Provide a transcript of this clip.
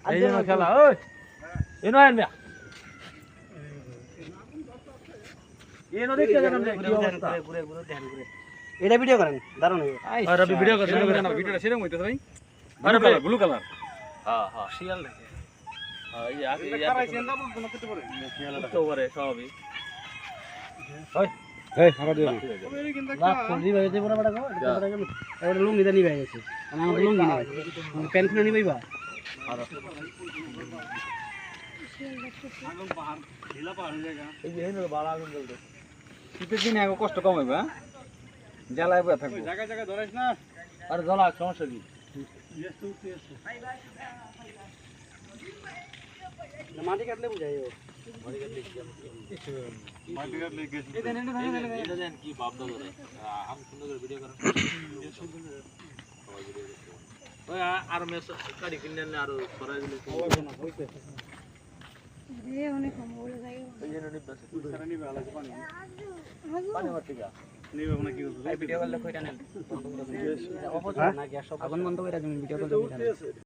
এই জন্য খেলা ওই এনো আইন মিয়া এনো দেখতে জানেন কি অবস্থা ঘুরে ঘুরে ধ্যান করে এটা ভিডিও করেন দারুণ হবে আর রবি ভিডিও করে না ভিডিওটা সেরকম হইতেছে ভাই ব্লু কালার হ্যাঁ হ্যাঁ শিয়াল দেখে হ্যাঁ এই আগে খারাইছেন না বলতো না কেটে পড়ে শিয়ালটা তো পরে সবই ওই এই হারা দিও না ফুলজি ভাই যে বড় বড় গো এটা বড় গেল এটা লুঙ্গি দা নিবে গেছে আমার লুঙ্গি নাই প্যান্ট খুলে নিবেইবা আর আগুন পাহাড় ঢিলা পাহাড় জায়গা এই যে হেন বাড়া আগুন জ্বলতে শীতের দিনে আগে কষ্ট কম হইবা জ্বালায় বয়া থাকবো জায়গা জায়গা ধরাইস না আরে জ্বালা সমস্যা কি মাটি কাটলে বুঝাই ও মাটি কাটলে গেছে এটা দেন কি ভাব দাও রে আমি সুন্দর করে ভিডিও করেন ওই আর মেস কাটি কিনে না আর করাই দিলে হবে না হইছে এ অনেক কম বলে যায় এই জন্য নিবাসে সারা নিবে আলাদা পানি পানি মারতে গা নিবে না কি করবে ভিডিও করলে কইটা নেন বন্ধ করে আগুন বন্ধ করে তুমি ভিডিও করতে